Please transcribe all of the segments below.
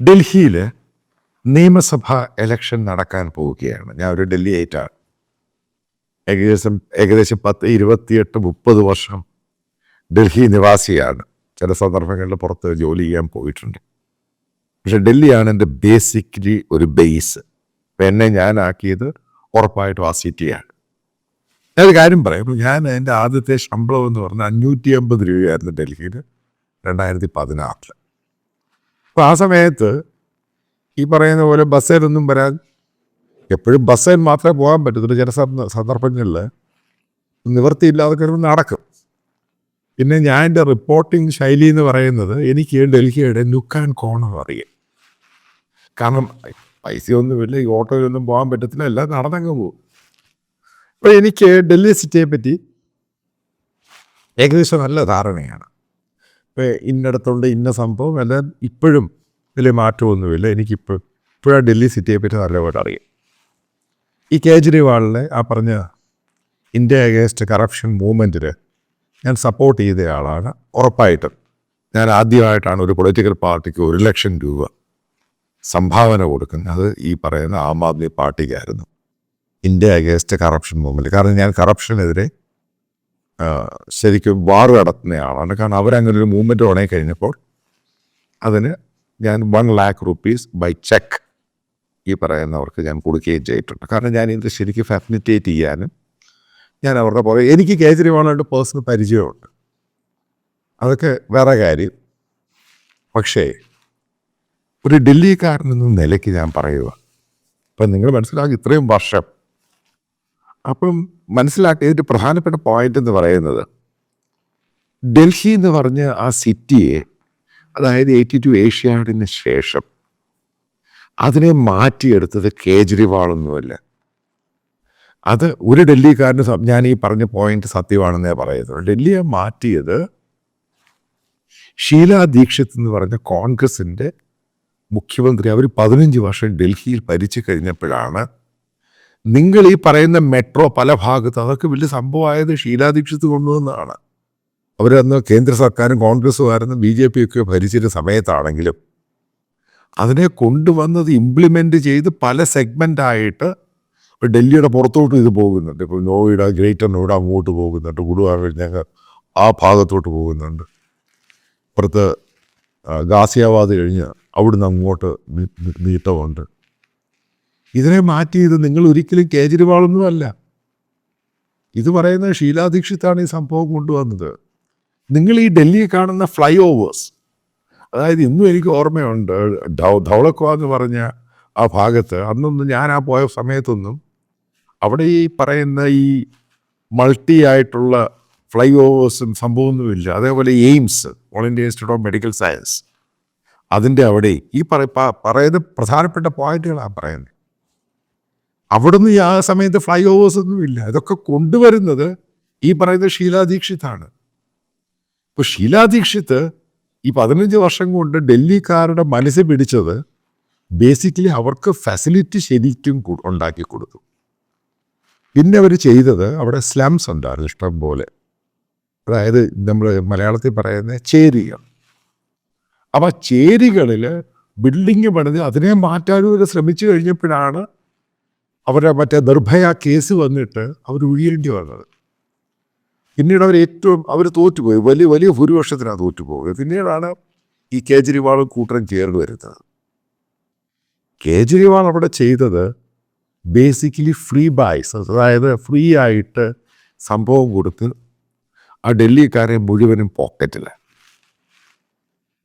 ഡൽഹിയിൽ നിയമസഭാ ഇലക്ഷൻ നടക്കാൻ പോവുകയാണ്. ഞാൻ ഒരു ഡൽഹി ആയിട്ടാണ്. ഏകദേശം 28-30 വർഷം ഡൽഹി നിവാസിയാണ്. ചില സന്ദർഭങ്ങളിൽ പുറത്ത് ജോലി ചെയ്യാൻ പോയിട്ടുണ്ട്. പക്ഷെ ഡൽഹിയാണ് എൻ്റെ ബേസിക്കലി ഒരു ബേസ്. എന്നെ ഞാനാക്കിയത് ഉറപ്പായിട്ടും ആ സിറ്റിയാണ്. ഞാനൊരു കാര്യം പറയാം. ഞാൻ എൻ്റെ ആദ്യത്തെ ശമ്പളം എന്ന് പറഞ്ഞാൽ 550 രൂപയായിരുന്നു ഡൽഹിയിൽ 2016. അപ്പോൾ ആ സമയത്ത് ഈ പറയുന്ന പോലെ ബസ്സിലൊന്നും വരാൻ, എപ്പോഴും ബസ്സിൽ മാത്രമേ പോകാൻ പറ്റത്തുള്ളൂ. ചില സന്ദർഭങ്ങളിൽ നിവൃത്തിയില്ലാതെ നടക്കും. പിന്നെ ഞാൻ എൻ്റെ റിപ്പോർട്ടിംഗ് ശൈലി എന്ന് പറയുന്നത്, എനിക്ക് ഡൽഹിയുടെ നുക്ക് ആൻഡ് കോർണർ അറിയാം. കാരണം പൈസയൊന്നുമില്ല, ഈ ഓട്ടോയിലൊന്നും പോകാൻ പറ്റത്തില്ല, എല്ലാം നടന്നങ്ങ് പോകും. അപ്പോൾ എനിക്ക് ഡൽഹി സിറ്റിയെ പറ്റി ഏകദേശം നല്ല ധാരണയാണ്. ഇപ്പോൾ ഇന്നടത്തുണ്ട് ഇന്ന സംഭവം എല്ലാം ഇപ്പോഴും വലിയ മാറ്റമൊന്നുമില്ല. ഇപ്പോഴാണ് ഡൽഹി സിറ്റിയെ പറ്റി നല്ലപോലെ അറിയാം. ഈ കേജ്രിവാളിനെ ആ പറഞ്ഞ ഇന്ത്യ അഗേൻസ്റ്റ് കറപ്ഷൻ മൂവ്മെൻറ്റിൽ ഞാൻ സപ്പോർട്ട് ചെയ്ത ആളാണ്. ഉറപ്പായിട്ടും ഞാൻ ആദ്യമായിട്ടാണ് ഒരു പൊളിറ്റിക്കൽ പാർട്ടിക്ക് 1 ലക്ഷം രൂപ സംഭാവന കൊടുക്കുന്നത്. അത് ഈ പറയുന്ന ആം ആദ്മി പാർട്ടിക്കായിരുന്നു, ഇന്ത്യ അഗേൻസ്റ്റ് കറപ്ഷൻ മൂവ്മെൻറ്റ്. കാരണം ഞാൻ കറപ്ഷനെതിരെ ശരിക്കും വാർ നടത്തുന്നയാളാണ്. കാരണം അവരങ്ങനെ ഒരു മൂവ്മെൻറ്റ് തുടങ്ങി കഴിഞ്ഞപ്പോൾ അതിന് ഞാൻ 1 lakh rupees ബൈ ചെക്ക് ഈ പറയുന്നവർക്ക് ഞാൻ കൊടുക്കുകയും ചെയ്തിട്ടുണ്ട്. കാരണം ഞാൻ ഇത് ശരിക്കും ഫാസിലിറ്റേറ്റ് ചെയ്യാനും ഞാൻ അവരുടെ പുറകെ, എനിക്ക് കേജ്രിവാളായിട്ട് പേഴ്സണൽ പരിചയമുണ്ട്, അതൊക്കെ വേറെ കാര്യം. പക്ഷേ ഒരു ഡൽഹിക്കാരൻ എന്ന നിലയ്ക്ക് ഞാൻ പറയുക, അപ്പം നിങ്ങൾ മനസ്സിലാക്കി ഇത്രയും വർഷം, അപ്പം മനസ്സിലാക്കിയതിൻ്റെ പ്രധാനപ്പെട്ട പോയിന്റ് എന്ന് പറയുന്നത്, ഡൽഹി എന്ന് പറഞ്ഞ ആ സിറ്റിയെ, അതായത് 82 ഏഷ്യാഡിന് ശേഷം അതിനെ മാറ്റിയെടുത്തത് കേജ്രിവാളൊന്നുമല്ല. അത് ഒരു ഡൽഹിക്കാരന്, ഞാൻ ഈ പറഞ്ഞ പോയിന്റ് സത്യമാണെന്നേ പറയുന്നത്. ഡൽഹിയെ മാറ്റിയത് ഷീലാ ദീക്ഷിത് എന്ന് പറഞ്ഞ കോൺഗ്രസിൻ്റെ മുഖ്യമന്ത്രി. അവർ 15 വർഷം ഡൽഹിയിൽ ഭരിച്ചു കഴിഞ്ഞപ്പോഴാണ് നിങ്ങൾ ഈ പറയുന്ന മെട്രോ പല ഭാഗത്ത്, അതൊക്കെ വലിയ സംഭവമായത് ഷീലാ ദീക്ഷിത് കൊണ്ടുവന്നതാണ്. അവരന്ന് കേന്ദ്ര സർക്കാരും കോൺഗ്രസ്സുകാരെന്ന് BJP ഒക്കെ ഭരിച്ചിരുന്ന സമയത്താണെങ്കിലും അതിനെ കൊണ്ടുവന്നത് ഇംപ്ലിമെൻ്റ് ചെയ്ത് പല സെഗ്മെൻ്റായിട്ട് ഡൽഹിയുടെ പുറത്തോട്ടും ഇത് പോകുന്നുണ്ട്. ഇപ്പോൾ നോയിഡ, ഗ്രേറ്റർ നോയിഡ അങ്ങോട്ട് പോകുന്നുണ്ട്, ഗുഡ്ഗാവ് കഴിഞ്ഞാൽ ആ ഭാഗത്തോട്ട് പോകുന്നുണ്ട്, ഇപ്പുറത്ത് ഗാസിയാബാദ് കഴിഞ്ഞ് അവിടുന്ന് അങ്ങോട്ട് നീട്ടമുണ്ട്. ഇതിനെ മാറ്റിയത് നിങ്ങൾ ഒരിക്കലും കേജ്രിവാളൊന്നും അല്ല. ഇത് പറയുന്നത് ഷീലാ ദീക്ഷിതാണ് ഈ സംഭവം കൊണ്ടുവന്നത്. നിങ്ങൾ ഈ ഡൽഹി കാണുന്ന ഫ്ലൈ ഓവേഴ്സ്, അതായത് ഇന്നും എനിക്ക് ഓർമ്മയുണ്ട്, ധൗളക്വ എന്ന് പറഞ്ഞ ആ ഭാഗത്ത് അന്നൊന്നും ഞാൻ ആ പോയ സമയത്തൊന്നും അവിടെ ഈ പറയുന്ന ഈ മൾട്ടി ആയിട്ടുള്ള ഫ്ലൈ ഓവേഴ്സും സംഭവമൊന്നുമില്ല. അതേപോലെ AIIMS, all India institute of medical science, അതിൻ്റെ അവിടെ ഈ പറയുന്ന പ്രധാനപ്പെട്ട പോയിന്റുകളാണ് പറയുന്നത്. അവിടുന്ന് ആ സമയത്ത് ഫ്ലൈ ഓവേഴ്സ് ഒന്നുമില്ല. ഇതൊക്കെ കൊണ്ടുവരുന്നത് ഈ പറയുന്ന ഷീലാ ദീക്ഷിതാണ്. ഇപ്പോൾ ഷീലാ ദീക്ഷിത് ഈ 15 വർഷം കൊണ്ട് ഡൽഹിക്കാരുടെ മനസ്സ് പിടിച്ചത് ബേസിക്കലി അവർക്ക് ഫെസിലിറ്റി ശരിക്കും ഉണ്ടാക്കി കൊടുത്തു. പിന്നെ അവർ ചെയ്തത്, അവിടെ സ്ലംസ് ഉണ്ടായിരുന്നു ഇഷ്ടം പോലെ, അതായത് നമ്മൾ മലയാളത്തിൽ പറയുന്ന ചേരികൾ. അപ്പോൾ ചേരികളിൽ ബിൽഡിങ് പണിത് അതിനെ മാറ്റാനും അവർ ശ്രമിച്ചു കഴിഞ്ഞപ്പോഴാണ് അവരെ മറ്റേ നിർഭയ കേസ് വന്നിട്ട് അവർ ഒഴിയേണ്ടി വന്നത്. പിന്നീട് അവർ തോറ്റുപോയി, വലിയ ഭൂരിപക്ഷത്തിനാണ് തോറ്റുപോകുക. പിന്നീടാണ് ഈ കേജ്രിവാളും കൂട്ടരും ചേർന്ന് വരുന്നത്. കേജ്രിവാൾ അവിടെ ചെയ്തത് ബേസിക്കലി ഫ്രീ ബൈസ്, അതായത് ഫ്രീ ആയിട്ട് സംഭവം കൊടുത്ത് ആ ഡൽഹിക്കാരെ മുഴുവനും പോക്കറ്റിൽ.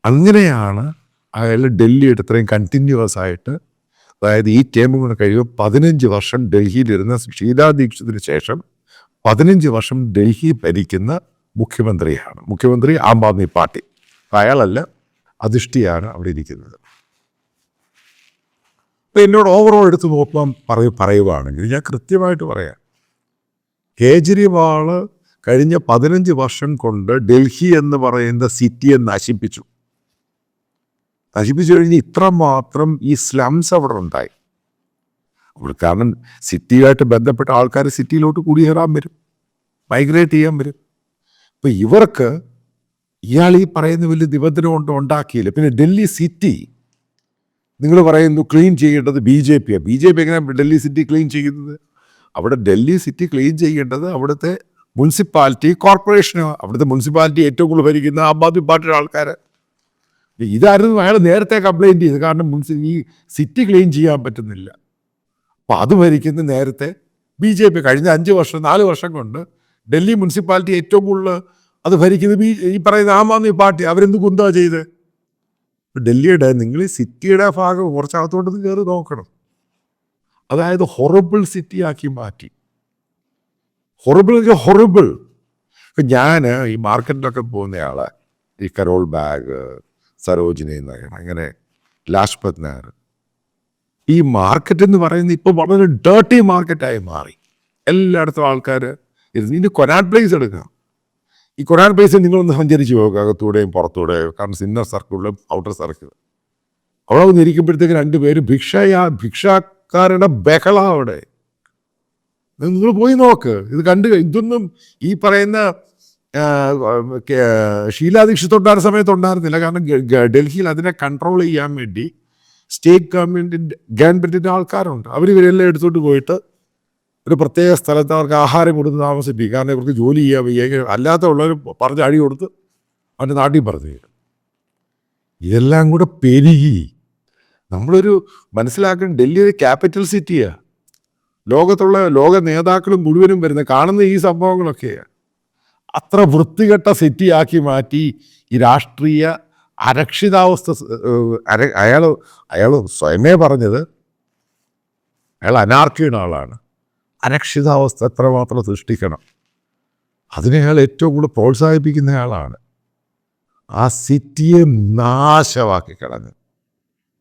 അങ്ങനെയാണ് അയാൾ ഡൽഹിയുടെ ഇത്രയും കണ്ടിന്യൂസ് ആയിട്ട്, അതായത് ഈ ടേം കൂടെ കഴിയുമ്പോൾ 15 വർഷം ഡൽഹിയിലിരുന്ന ഷീലാ ദീക്ഷിതിന് ശേഷം 15 വർഷം ഡൽഹി ഭരിക്കുന്ന മുഖ്യമന്ത്രി ആം ആദ്മി പാർട്ടി. അയാളല്ല, അധിഷ്ഠിയാണ് അവിടെ ഇരിക്കുന്നത്. അപ്പോൾ എന്നോട് ഓവറോൾ എടുത്ത് നോക്കാൻ പറയുകയാണെങ്കിൽ ഞാൻ കൃത്യമായിട്ട് പറയാം, കേജ്രിവാൾ കഴിഞ്ഞ 15 വർഷം കൊണ്ട് ഡൽഹി എന്ന് പറയുന്ന സിറ്റിയെ നശിപ്പിച്ചു കഴിഞ്ഞ് ഇത്രമാത്രം ഈ സ്ലംസ് അവിടെ ഉണ്ടായി. കാരണം സിറ്റിയുമായിട്ട് ബന്ധപ്പെട്ട ആൾക്കാർ സിറ്റിയിലോട്ട് കുടിയേറാൻ വരും, മൈഗ്രേറ്റ് ചെയ്യാൻ വരും. അപ്പോൾ ഇവർക്ക് ഇയാൾ ഈ പറയുന്ന വലിയ നിബന്ധന കൊണ്ട് ഉണ്ടാക്കിയില്ല. പിന്നെ ഡൽഹി സിറ്റി നിങ്ങൾ പറയുന്നു ക്ലീൻ ചെയ്യേണ്ടത് BJP. BJP എങ്ങനെയാണ് ഡൽഹി സിറ്റി ക്ലീൻ ചെയ്യുന്നത്? അവിടെ ഡൽഹി സിറ്റി ക്ലീൻ ചെയ്യേണ്ടത് അവിടുത്തെ മുനിസിപ്പാലിറ്റി കോർപ്പറേഷനോ. അവിടുത്തെ മുനിസിപ്പാലിറ്റി ഏറ്റവും കൂടുതൽ ഭരിക്കുന്ന ആം ആദ്മി പാർട്ടിയുടെ ആൾക്കാർ. ഇതായിരുന്നു അയാൾ നേരത്തെ കംപ്ലൈൻറ്റ് ചെയ്തത്. കാരണം ഈ സിറ്റി ക്ലീൻ ചെയ്യാൻ പറ്റുന്നില്ല. അപ്പോൾ അത് ഭരിക്കുന്ന നേരത്തെ BJP. കഴിഞ്ഞ 5 വർഷം 4 വർഷം കൊണ്ട് ഡൽഹി മുനിസിപ്പാലിറ്റി ഏറ്റവും കൂടുതൽ അത് ഭരിക്കുന്നത് ഈ പറയുന്ന ആം ആദ്മി പാർട്ടി. അവരെന്ത് കുന്താ ചെയ്ത്? ഡൽഹിയുടെ നിങ്ങൾ ഈ സിറ്റിയുടെ ഭാഗം കുറച്ചകത്തോട്ട് കയറി നോക്കണം. അതായത് ഹൊറബിൾ സിറ്റിയാക്കി മാറ്റി. ഹൊറബിൾ. ഇപ്പം ഞാൻ ഈ മാർക്കറ്റിലൊക്കെ പോകുന്നയാളെ, ഈ കരോൾ ബാഗ്, സരോജിനി നഗർ, അങ്ങനെ ലാജ്പത് നഗർ, ഈ മാർക്കറ്റ് എന്ന് പറയുന്നത് ഇപ്പോൾ വളരെ ഡേർട്ടി മാർക്കറ്റായി മാറി. എല്ലായിടത്തും ആൾക്കാർ ഇതിന് കൊനാട്ട് പ്ലേസ് എടുക്കാം. ഈ കൊനാട്ട് പ്ലേസിൽ നിങ്ങളൊന്ന് സഞ്ചരിച്ച് പോകുക, അകത്തൂടെയും പുറത്തൂടെയും. കാരണം ഇന്നർ സർക്കിളിലും ഔട്ടർ സർക്കിൾ. അവിടെ ഒന്ന് ഇരിക്കുമ്പോഴത്തേക്ക് 2 പേര് ഭിക്ഷാക്കാരുടെ ബഹള അവിടെ. നിങ്ങൾ പോയി നോക്ക്. ഇത് ഇതൊന്നും ഈ പറയുന്ന ഷീലാ ദീക്ഷിത് ഉണ്ടായിരുന്ന സമയത്ത് ഉണ്ടായിരുന്നില്ല. കാരണം ഡൽഹിയിൽ അതിനെ കൺട്രോൾ ചെയ്യാൻ വേണ്ടി സ്റ്റേറ്റ് ഗവൺമെൻറ്റിൻ്റെ ആൾക്കാരുണ്ട്. ഇവരെല്ലാം എടുത്തോട്ട് പോയിട്ട് ഒരു പ്രത്യേക സ്ഥലത്ത് അവർക്ക് ആഹാരം കൊടുത്ത് താമസിപ്പിക്കും. കാരണം ഇവർക്ക് ജോലി ചെയ്യാൻ വയ്യ. അല്ലാത്ത ഉള്ളവർ പറഞ്ഞ് അടി കൊടുത്ത് അവൻ്റെ നാട്ടിൽ പറഞ്ഞു. ഇതെല്ലാം കൂടെ പെരുകി. നമ്മളൊരു മനസ്സിലാക്കണം, ഡൽഹി ഒരു ക്യാപിറ്റൽ സിറ്റിയാണ്. ലോക നേതാക്കളും മുഴുവനും വരുന്ന കാണുന്ന ഈ സംഭവങ്ങളൊക്കെയാണ്. അത്ര വൃത്തികെട്ട സിറ്റിയാക്കി മാറ്റി ഈ രാഷ്ട്രീയ അരക്ഷിതാവസ്ഥ. അയാൾ സ്വയമേ പറഞ്ഞത് അയാൾ അനാർക്കിയുടെ ആളാണ്. അരക്ഷിതാവസ്ഥ എത്രമാത്രം സൃഷ്ടിക്കണം അതിനെ അയാൾ ഏറ്റവും കൂടുതൽ പ്രോത്സാഹിപ്പിക്കുന്ന ആളാണ്. ആ സിറ്റിയെ നാശമാക്കി കളഞ്ഞു.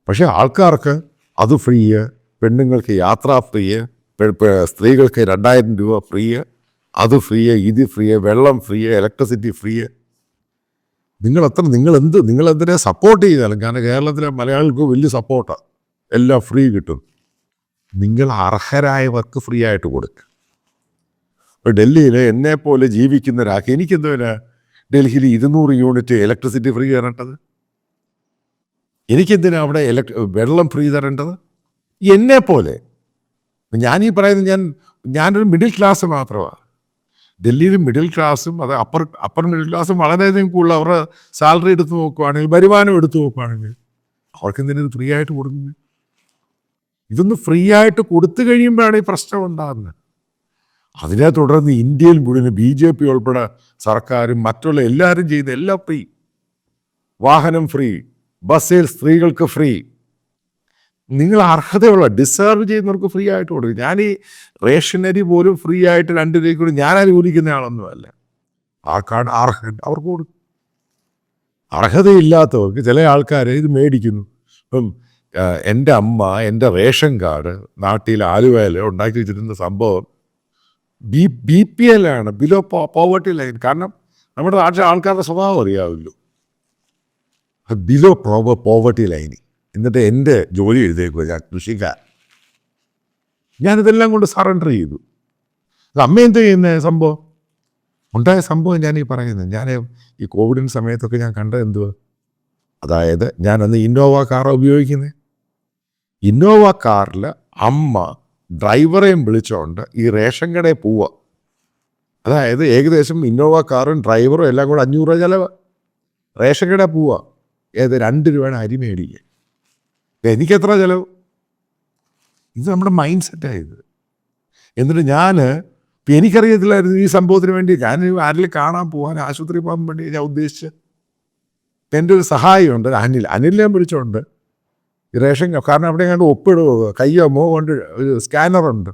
പക്ഷെ ആൾക്കാർക്ക് അത് ഫ്രീ, പെണ്ണുങ്ങൾക്ക് യാത്രാ ഫ്രീ, സ്ത്രീകൾക്ക് 2000 രൂപ ഫ്രീ, അത് ഫ്രീ, ഇത് ഫ്രീ, വെള്ളം ഫ്രീ, ഇലക്ട്രിസിറ്റി ഫ്രീ. നിങ്ങളെന്തിനെ സപ്പോർട്ട് ചെയ്താലും, കാരണം കേരളത്തിലെ മലയാളികൾക്ക് വലിയ സപ്പോർട്ടാണ്, എല്ലാം ഫ്രീ കിട്ടും. നിങ്ങൾ അർഹരായവർക്ക് ഫ്രീ ആയിട്ട് കൊടുക്കുക. ഇപ്പോൾ ഡൽഹിയിൽ എന്നെപ്പോലെ ജീവിക്കുന്ന ഒരാൾക്ക് എനിക്കെന്തുവിനാ ഡൽഹിയിൽ 200 യൂണിറ്റ് ഇലക്ട്രിസിറ്റി ഫ്രീ തരേണ്ടത്? എനിക്കെന്തിനാ അവിടെ വെള്ളം ഫ്രീ തരേണ്ടത്? എന്നെപ്പോലെ ഞാനീ പറയുന്നത് ഞാനൊരു മിഡിൽ ക്ലാസ് മാത്രമാണ്. ഡൽഹിയിൽ മിഡിൽ ക്ലാസ്സും അത് അപ്പർ മിഡിൽ ക്ലാസ്സും വളരെയധികം കൂടുതൽ അവരുടെ സാലറി എടുത്ത് നോക്കുകയാണെങ്കിൽ, വരുമാനം എടുത്ത് നോക്കുകയാണെങ്കിൽ അവർക്ക് എന്തിനാ ഇത് ഫ്രീ ആയിട്ട് കൊടുക്കുന്നത്? ഇതൊന്ന് ഫ്രീ ആയിട്ട് കൊടുത്തു കഴിയുമ്പോഴാണ് ഈ പ്രശ്നം ഉണ്ടാകുന്നത്. അതിനെ തുടർന്ന് ഇന്ത്യയിൽ മുഴുവൻ BJP ഉൾപ്പെടെ സർക്കാരും മറ്റുള്ള എല്ലാവരും ചെയ്യുന്ന എല്ലാം ഫ്രീ. വാഹനം ഫ്രീ, ബസ്സിൽ സ്ത്രീകൾക്ക് ഫ്രീ. നിങ്ങൾ അർഹതയുള്ള ഡിസേർവ് ചെയ്യുന്നവർക്ക് ഫ്രീ ആയിട്ട് കൊടുക്കും. ഞാൻ ഈ റേഷനരി പോലും ഫ്രീ ആയിട്ട് 2 രൂപയ്ക്ക് കൂടി ഞാൻ അനുകൂലിക്കുന്ന ആളൊന്നുമല്ല. ആർക്കാണ് അർഹത അവർക്ക് കൊടുക്കും. അർഹതയില്ലാത്തവർക്ക് ചില ആൾക്കാർ ഇത് മേടിക്കുന്നു. ഇപ്പം എൻ്റെ അമ്മ എൻ്റെ റേഷൻ കാർഡ് നാട്ടിൽ ആലുവയിൽ ഉണ്ടാക്കി വെച്ചിരുന്ന സംഭവം BPL ആണ്, ബിലോ പോവർട്ടി ലൈൻ. കാരണം നമ്മുടെ നാട്ടിലെ ആൾക്കാരുടെ സ്വഭാവം അറിയാമല്ലോ, ബിലോ പോവർട്ടി ലൈൻ. എന്നിട്ട് എൻ്റെ ജോലി എഴുതേക്കുക, ഞാൻ കൃഷിക്കാരൻ. ഞാനിതെല്ലാം കൊണ്ട് സറണ്ടർ ചെയ്തു. അമ്മ എന്ത് ചെയ്യുന്ന സംഭവം ഉണ്ടായ സംഭവം ഞാൻ ഈ പറയുന്നത്. ഞാൻ ഈ കോവിഡിൻ്റെ സമയത്തൊക്കെ ഞാൻ കണ്ടത് എന്തുവാ, അതായത് ഞാനന്ന് ഇന്നോവ കാറാണ് ഉപയോഗിക്കുന്നത്. ഇന്നോവ കാറിൽ അമ്മ ഡ്രൈവറെയും വിളിച്ചുകൊണ്ട് ഈ റേഷൻ കടയിൽ പോവുക. അതായത് ഏകദേശം ഇന്നോവ കാറും ഡ്രൈവറും എല്ലാം കൂടെ 500 രൂപ ചിലവ്. റേഷൻ കടയിൽ പോവുക, 2 രൂപയാണ് അരി മേടിക്കുക. എനിക്കെത്ര ചിലവ്? ഇത് നമ്മുടെ മൈൻഡ് സെറ്റായത്. എന്നിട്ട് എനിക്കറിയത്തില്ലായിരുന്നു ഈ സംഭവത്തിന് വേണ്ടി ഞാൻ ആരെങ്കിലും കാണാൻ പോകാൻ, ആശുപത്രി പോകാൻ വേണ്ടി ഞാൻ ഉദ്ദേശിച്ച്. എൻ്റെ ഒരു സഹായിയുണ്ട്, അനിലിനെ വിളിച്ചോണ്ട് ഈ റേഷൻ, കാരണം അവിടെ കണ്ട് ഒപ്പിടുക, കയ്യോ കൊണ്ട് ഒരു സ്കാനറുണ്ട്.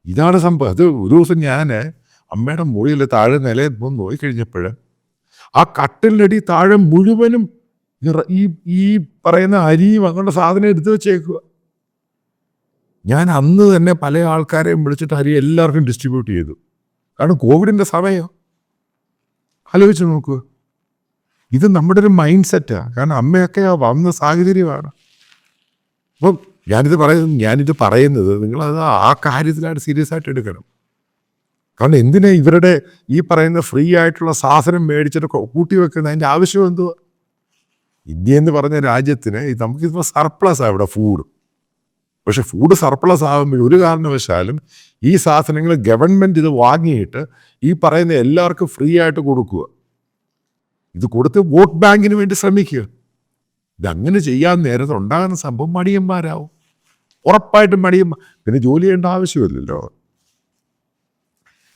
ഇതാണ് സംഭവം. അത് ഒരു ദിവസം ഞാൻ അമ്മയുടെ മുറിയിൽ താഴെ നിലയിൽ പോയി നോക്കിക്കഴിഞ്ഞപ്പോൾ ആ കട്ടിലിനടി താഴെ മുഴുവനും ഈ പറയുന്ന അരിയും അങ്ങോട്ട് സാധനം എടുത്തു വെച്ചേക്കുക. ഞാൻ അന്ന് തന്നെ പല ആൾക്കാരെയും വിളിച്ചിട്ട് അരി എല്ലാവർക്കും ഡിസ്ട്രിബ്യൂട്ട് ചെയ്തു. കാരണം കോവിഡിൻ്റെ സമയം ആലോചിച്ച് നോക്കുക. ഇത് നമ്മുടെ ഒരു മൈൻഡ് സെറ്റാണ്. കാരണം അമ്മയൊക്കെ വന്ന സാഹചര്യമാണ്. അപ്പം ഞാനിത് പറയുന്നത് നിങ്ങളത് ആ കാര്യത്തിലാണ് സീരിയസ് ആയിട്ട് എടുക്കണം. കാരണം എന്തിനാ ഇവരുടെ ഈ പറയുന്ന ഫ്രീ ആയിട്ടുള്ള സാധനം മേടിച്ചിട്ട് കൂട്ടി വെക്കുന്നത്? അതിൻ്റെ ആവശ്യം എന്തുവാ? ഇന്ത്യ എന്ന് പറഞ്ഞ രാജ്യത്തിന് നമുക്കിപ്പോൾ സർപ്ലസാണ് ഇവിടെ ഫുഡ്. പക്ഷെ ഫുഡ് സർപ്ലസ് ആകുമ്പോൾ ഒരു കാരണവശാലും ഈ സാധനങ്ങൾ ഗവൺമെൻറ് ഇത് വാങ്ങിയിട്ട് ഈ പറയുന്ന എല്ലാവർക്കും ഫ്രീ ആയിട്ട് കൊടുക്കുക. ഇത് കൊടുത്ത് വോട്ട് ബാങ്കിന് വേണ്ടി ശ്രമിക്കുക. ഇതങ്ങനെ ചെയ്യാൻ നേരത്തെ ഉണ്ടാകുന്ന സംഭവം മടിയന്മാരാവും. ഉറപ്പായിട്ടും പിന്നെ ജോലി ചെയ്യേണ്ട ആവശ്യമില്ലല്ലോ.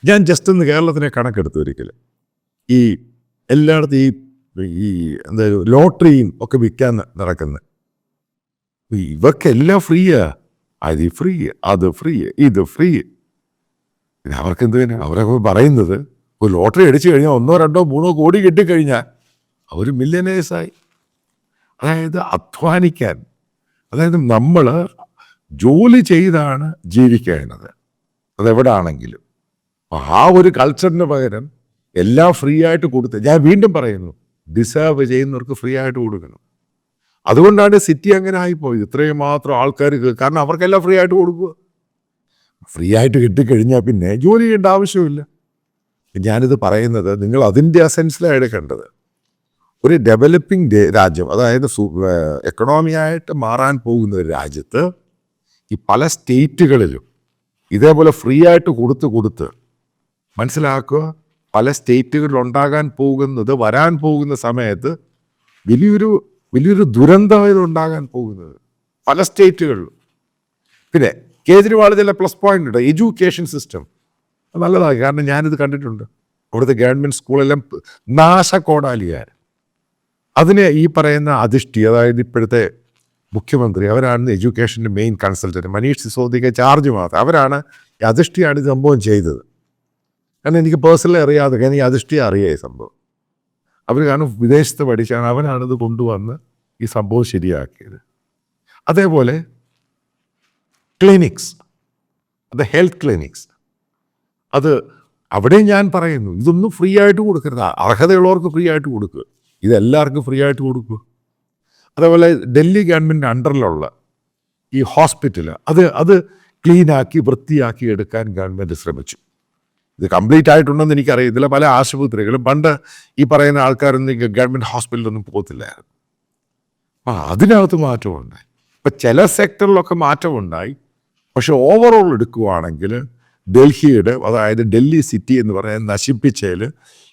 ഞാൻ ജസ്റ്റ് ഒന്ന് കേരളത്തിനെ കണക്കെടുത്തു ഒരിക്കലും. ഈ എല്ലായിടത്തും ഈ എന്താ ലോട്ടറിയും ഒക്കെ വിൽക്കാൻ നടക്കുന്നത്, ഇവർക്കെല്ലാം ഫ്രീയാ. അത് ഫ്രീ, അത് ഫ്രീ, ഇത് ഫ്രീ. പിന്നെ അവർക്ക് എന്ത് തന്നെ അവരൊക്കെ പറയുന്നത് ഒരു ലോട്ടറി അടിച്ചു കഴിഞ്ഞാൽ 1, 2, 3 കോടി കിട്ടിക്കഴിഞ്ഞാൽ അവർ മില്യനേഴ്സായി. അതായത് അധ്വാനിക്കാൻ, അതായത് നമ്മൾ ജോലി ചെയ്താണ് ജീവിക്കേണ്ടത് അതെവിടാണെങ്കിലും. ആ ഒരു കൾച്ചറിന് പകരം എല്ലാം ഫ്രീ ആയിട്ട് കൊടുത്ത്, ഞാൻ വീണ്ടും പറയുന്നു, ഡിസേർവ് ചെയ്യുന്നവർക്ക് ഫ്രീ ആയിട്ട് കൊടുക്കണം. അതുകൊണ്ടാണ് സിറ്റി അങ്ങനെ ആയിപ്പോയത്. ഇത്രയും മാത്രം ആൾക്കാർ, കാരണം അവർക്കെല്ലാം ഫ്രീ ആയിട്ട് കൊടുക്കുക. ഫ്രീ ആയിട്ട് കിട്ടിക്കഴിഞ്ഞാൽ പിന്നെ ജോലി ചെയ്യേണ്ട ആവശ്യമില്ല. ഞാനിത് പറയുന്നത് നിങ്ങൾ അതിൻ്റെ അസെൻസിലാണ് എടുക്കേണ്ടത്. ഒരു ഡെവലപ്പിംഗ് രാജ്യം, അതായത് എക്കണോമിയായിട്ട് മാറാൻ പോകുന്ന ഒരു രാജ്യത്ത് ഈ പല സ്റ്റേറ്റുകളിലും ഇതേപോലെ ഫ്രീ ആയിട്ട് കൊടുത്ത് മനസ്സിലാക്കുക. പല സ്റ്റേറ്റുകളിൽ ഉണ്ടാകാൻ പോകുന്നത്, വരാൻ പോകുന്ന സമയത്ത് വലിയൊരു ദുരന്തമായത് ഉണ്ടാകാൻ പോകുന്നത് പല സ്റ്റേറ്റുകളിലും. പിന്നെ കേജ്രിവാൾ ചില പ്ലസ് പോയിന്റ് ഉണ്ട്. എഡ്യൂക്കേഷൻ സിസ്റ്റം നല്ലതാണ്, കാരണം ഞാനിത് കണ്ടിട്ടുണ്ട്. അവിടുത്തെ ഗവൺമെൻറ് സ്കൂളെല്ലാം നാശക്കോടാലിയാർ. അതിന് ഈ പറയുന്ന അധിഷ്ഠി, അതായത് ഇപ്പോഴത്തെ മുഖ്യമന്ത്രി, അവരാണ് എഡ്യൂക്കേഷൻ്റെ മെയിൻ കൺസൾട്ടൻറ്റ്. മനീഷ് സിസോദിക്ക് ചാർജ് മാത്രം അവരാണ്. ഈ അധിഷ്ഠിയാണ് ഇത് സംഭവം ചെയ്തത്. കാരണം എനിക്ക് പേഴ്സണലി അറിയാതെ, കാരണം ഈ അധിഷ്ഠിയെ അറിയാം ഈ സംഭവം. അവർ കാരണം വിദേശത്ത് പഠിച്ചാണ്, അവനാണിത് കൊണ്ടുവന്ന് ഈ സംഭവം ശരിയാക്കിയത്. അതേപോലെ ക്ലിനിക്സ്, അത് ഹെൽത്ത് ക്ലിനിക്സ്, അത് അവിടെ ഞാൻ പറയുന്നു ഇതൊന്നും ഫ്രീ ആയിട്ട് കൊടുക്കരുത്. അർഹതയുള്ളവർക്ക് ഫ്രീ ആയിട്ട് കൊടുക്കുക, ഇതെല്ലാവർക്കും ഫ്രീ ആയിട്ട് കൊടുക്കുക. അതേപോലെ ഡൽഹി ഗവൺമെൻറ് അണ്ടറിലുള്ള ഈ ഹോസ്പിറ്റൽ അത് ക്ലീനാക്കി വൃത്തിയാക്കി എടുക്കാൻ ഗവൺമെൻറ് ശ്രമിച്ചു. ഇത് കംപ്ലീറ്റ് ആയിട്ടുണ്ടെന്ന് എനിക്കറിയാം. ഇതിലെ പല ആശുപത്രികളും പണ്ട് ഈ പറയുന്ന ആൾക്കാരൊന്നും ഗവൺമെൻറ് ഹോസ്പിറ്റലൊന്നും പോകത്തില്ലായിരുന്നു. അപ്പം അതിനകത്ത് മാറ്റമുണ്ടായി. ഇപ്പം ചില സെക്ടറിലൊക്കെ മാറ്റമുണ്ടായി. പക്ഷെ ഓവറോൾ എടുക്കുകയാണെങ്കിൽ ഡൽഹിയുടെ, അതായത് ഡൽഹി സിറ്റി എന്ന് പറയുന്നത് നശിപ്പിച്ചതിൽ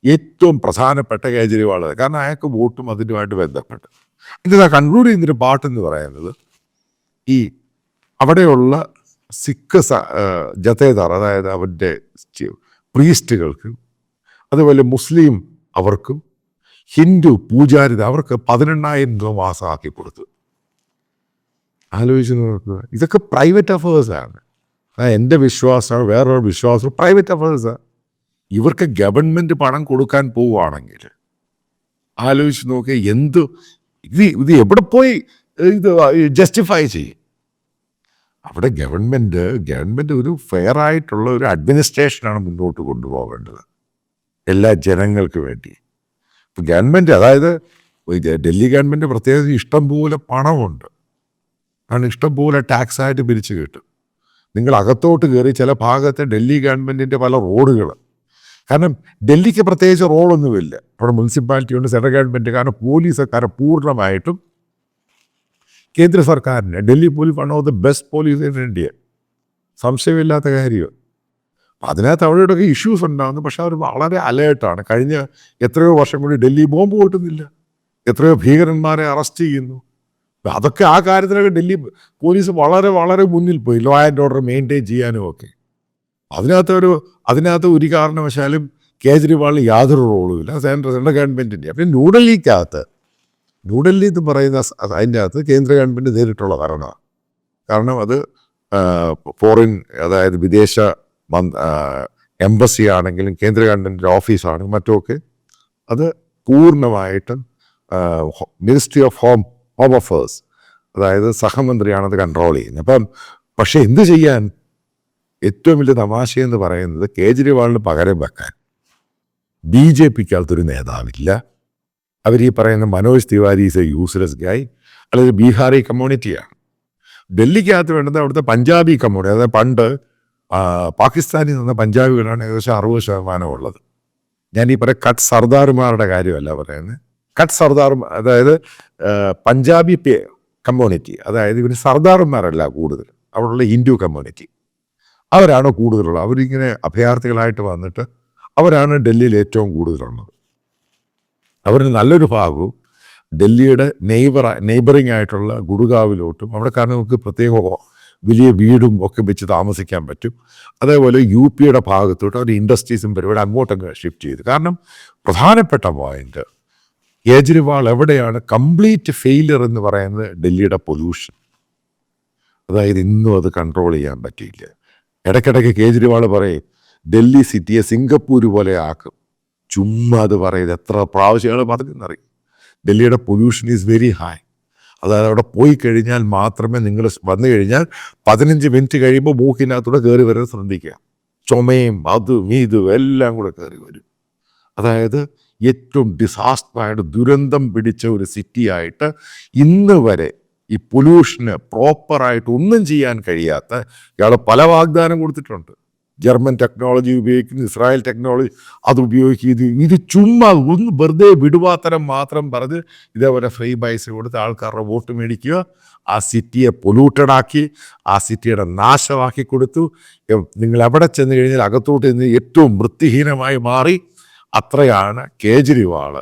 ഏറ്റവും പ്രധാനപ്പെട്ട കേജ്രിവാൾ. കാരണം അയാൾക്ക് വോട്ടും അതിനുമായിട്ട് ബന്ധപ്പെട്ട്. ഇതിനാ കൺക്ലൂഡ് ചെയ്യുന്നൊരു പാട്ടെന്ന് പറയുന്നത്, ഈ അവിടെയുള്ള സിഖ് ജത്തേദാർ, അതായത് അവരുടെ പ്രീസ്റ്റുകൾക്കും അതുപോലെ മുസ്ലിം അവർക്കും ഹിന്ദു പൂജാരിത അവർക്ക് 18,000 രൂപ മാസമാക്കി കൊടുത്തു. ആലോചിച്ച് നോക്കുക. ഇതൊക്കെ പ്രൈവറ്റ് അഫേഴ്സാണ്. എൻ്റെ വിശ്വാസമാണ്, വേറൊരു വിശ്വാസം പ്രൈവറ്റ് അഫേഴ്സാണ്. ഇവർക്ക് ഗവൺമെൻറ് പണം കൊടുക്കാൻ പോവുകയാണെങ്കിൽ ആലോചിച്ച് നോക്കുക, ഇത് എവിടെ പോയി ഇത് ജസ്റ്റിഫൈ ചെയ്യും? അവിടെ ഗവൺമെൻറ് ഒരു ഫെയർ ആയിട്ടുള്ള ഒരു അഡ്മിനിസ്ട്രേഷനാണ് മുന്നോട്ട് കൊണ്ടുപോകേണ്ടത് എല്ലാ ജനങ്ങൾക്ക് വേണ്ടി. ഇപ്പം ഗവൺമെൻറ്, അതായത് ഡൽഹി ഗവൺമെൻറ് പ്രത്യേകിച്ച് ഇഷ്ടംപോലെ പണമുണ്ട്, കാരണം ഇഷ്ടംപോലെ ടാക്സായിട്ട് പിരിച്ചു കിട്ടും. നിങ്ങൾ അകത്തോട്ട് കയറി ചില ഭാഗത്തെ ഡൽഹി ഗവൺമെൻറ്റിൻ്റെ പല റോഡുകൾ, കാരണം ഡൽഹിക്ക് പ്രത്യേകിച്ച് റോഡൊന്നുമില്ല. അവിടെ മുനിസിപ്പാലിറ്റി ഉണ്ട്, സെൻട്രൽ ഗവൺമെൻറ്, കാരണം പോലീസൊക്കെ പൂർണ്ണമായിട്ടും കേന്ദ്ര സർക്കാരിന്. Delhi police one of the best police in India, സംശയമില്ലാത്ത കാര്യം. അതിനകത്ത് അവിടെയൊക്കെ ഇഷ്യൂസ് ഉണ്ടാകുന്നു. പക്ഷെ അവർ വളരെ അലേർട്ടാണ്. കഴിഞ്ഞ എത്രയോ വർഷം കൂടി ഡൽഹി ബോംബ് പൊട്ടുന്നില്ല, എത്രയോ ഭീകരന്മാരെ അറസ്റ്റ് ചെയ്യുന്നു. അതൊക്കെ ആ കാര്യത്തിലൊക്കെ ഡൽഹി പോലീസ് വളരെ വളരെ മുന്നിൽ പോയി, ലോ ആൻഡ് ഓർഡർ മെയിൻറ്റെയിൻ ചെയ്യാനും ഒക്കെ. അതിനകത്ത് ഒരു കാരണവശാലും കേജ്രിവാളിന് യാതൊരു റോളുമില്ല, സെൻട്രൽ ഗവൺമെൻറ്റിൻ്റെ. അപ്പം ന്യൂഡൽഹി എന്ന് പറയുന്ന അതിൻ്റെ അകത്ത് കേന്ദ്ര ഗവൺമെൻറ് നേരിട്ടുള്ള ഭരണമാണ്. കാരണം അത് ഫോറിൻ, അതായത് വിദേശ എംബസി ആണെങ്കിലും കേന്ദ്ര ഗവൺമെൻറ് ഓഫീസാണെങ്കിലും മറ്റുമൊക്കെ അത് പൂർണ്ണമായിട്ടും മിനിസ്ട്രി ഓഫ് ഹോം അഫേഴ്സ്, അതായത് സഹമന്ത്രിയാണത് കൺട്രോൾ ചെയ്യുന്നത്. പക്ഷെ എന്ത് ചെയ്യാൻ? ഏറ്റവും വലിയ തമാശയെന്ന് പറയുന്നത്, കേജ്രിവാളിന് പകരം വെക്കാൻ BJPക്കകത്തൊരു നേതാവില്ല. അവർ ഈ പറയുന്ന Manoj Tiwari is a useless guy, അല്ലെങ്കിൽ ബീഹാറി കമ്മ്യൂണിറ്റിയാണ്. ഡൽഹിക്കകത്ത് വേണ്ടത് അവിടുത്തെ പഞ്ചാബി കമ്മ്യൂണിറ്റി, അതായത് പണ്ട് പാകിസ്ഥാനിൽ നിന്ന് പഞ്ചാബികളാണ് ഏകദേശം 60% ഉള്ളത്. ഞാൻ ഈ പറയുന്ന കട്ട് സർദാർമാരുടെ കാര്യമല്ല പറയുന്നത്, കട്ട് സർദാർ, അതായത് പഞ്ചാബി കമ്മ്യൂണിറ്റി, അതായത് ഇവർ സർദാർമാരല്ല കൂടുതൽ, അവിടെയുള്ള ഹിന്ദു കമ്മ്യൂണിറ്റി അവരാണ് കൂടുതലുള്ളത്. അവരിങ്ങനെ അഭയാർത്ഥികളായിട്ട് വന്നിട്ട് അവരാണ് ഡൽഹിയിൽ ഏറ്റവും കൂടുതലുള്ളത്. അവരിൽ നല്ലൊരു ഭാഗവും ഡൽഹിയുടെ നെയ്ബറിങ് ആയിട്ടുള്ള ഗുഡ്ഗാവിലോട്ടും, അവിടെ കാരണം നമുക്ക് പ്രത്യേക വലിയ വീടും ഒക്കെ വെച്ച് താമസിക്കാൻ പറ്റും. അതേപോലെ യു പിയുടെ ഭാഗത്തോട്ട് അവർ ഇൻഡസ്ട്രീസും പരിപാടി അങ്ങോട്ടങ്ങ് ഷിഫ്റ്റ് ചെയ്തു. കാരണം പ്രധാനപ്പെട്ട പോയിന്റ്, കേജ്രിവാൾ എവിടെയാണ് കംപ്ലീറ്റ് ഫെയിലിയർ എന്ന് പറയുന്നത് ഡൽഹിയുടെ പൊല്യൂഷൻ. അതായത് ഇന്നും അത് കൺട്രോൾ ചെയ്യാൻ പറ്റിയില്ല. ഇടയ്ക്കിടയ്ക്ക് കേജ്രിവാൾ പറയും ഡൽഹി സിറ്റിയെ സിംഗപ്പൂർ പോലെ ആക്കും. ചുമ്മാ അത് പറയുന്നത് എത്ര പ്രാവശ്യങ്ങൾ പറഞ്ഞെന്നറിയും. ഡൽഹിയുടെ പൊല്യൂഷൻ ഈസ് വെരി ഹൈ. അതായത് അവിടെ പോയി കഴിഞ്ഞാൽ മാത്രമേ, നിങ്ങൾ വന്നു കഴിഞ്ഞാൽ 15 മിനിറ്റ് കഴിയുമ്പോൾ മൂക്കിനകത്തൂടെ കയറി വരാൻ ശ്രദ്ധിക്കുക. ചുമയും അതും ഇതും എല്ലാം കൂടെ കയറി വരും. അതായത് ഏറ്റവും ഡിസാസ്റ്ററായിട്ട് ദുരന്തം പിടിച്ച ഒരു സിറ്റിയായിട്ട് ഇന്ന് വരെ ഈ പൊല്യൂഷന് പ്രോപ്പറായിട്ട് ഒന്നും ചെയ്യാൻ കഴിയാത്ത ഇയാൾ പല വാഗ്ദാനം കൊടുത്തിട്ടുണ്ട്. ജർമ്മൻ ടെക്നോളജി ഉപയോഗിക്കുന്നു, ഇസ്രായേൽ ടെക്നോളജി അത് ഉപയോഗിക്കുന്നു. ഇത് ചുമ്മാ ഒന്ന് വെറുതെ വിടുവാത്തരം മാത്രം പറഞ്ഞ് ഇതേപോലെ ഫ്രീ ബൈസ് കൊടുത്ത് ആൾക്കാരുടെ വോട്ട് മേടിക്കുക, ആ സിറ്റിയെ പൊല്യൂട്ടഡ് ആക്കി, ആ സിറ്റിയുടെ നാശമാക്കി കൊടുത്തു. നിങ്ങൾ എവിടെ ചെന്ന് കഴിഞ്ഞാൽ അകത്തോട്ട് നിന്ന് ഏറ്റവും വൃത്തിഹീനമായി മാറി. അത്രയാണ് കേജ്രിവാൾ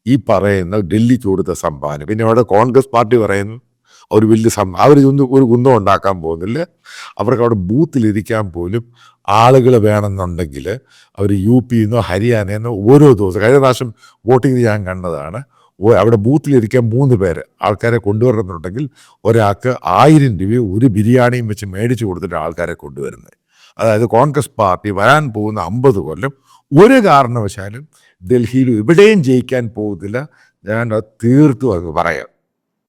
ഈ പറയുന്ന ഡൽഹിക്ക് കൊടുത്ത സംഭാവന. പിന്നെ അവിടെ കോൺഗ്രസ് പാർട്ടി പറയുന്നു അവർ വലിയ അവരൊന്നും ഒരു കുന്തം ഉണ്ടാക്കാൻ പോകുന്നില്ല. അവർക്ക് അവിടെ ബൂത്തിലിരിക്കാൻ പോലും ആളുകൾ വേണമെന്നുണ്ടെങ്കിൽ അവർ യു പിന്നോ ഹരിയാനയെന്നോ ഓരോ ദിവസം, കഴിഞ്ഞ പ്രാവശ്യം വോട്ടിംഗ് ഞാൻ കണ്ടതാണ്, അവിടെ ബൂത്തിലിരിക്കാൻ 3 പേര് ആൾക്കാരെ കൊണ്ടുവരുന്നുണ്ടെങ്കിൽ ഒരാൾക്ക് 1000 രൂപ ഒരു ബിരിയാണിയും വെച്ച് മേടിച്ചു കൊടുത്തിട്ട് ആൾക്കാരെ കൊണ്ടുവരുന്നത്. അതായത് കോൺഗ്രസ് പാർട്ടി വരാൻ പോകുന്ന 50 കൊല്ലം ഒരു കാരണവശാലും ഡൽഹിയിൽ എവിടെയും ജയിക്കാൻ പോകുന്നില്ല. ഞാൻ തീർത്തും അത് പറയാം.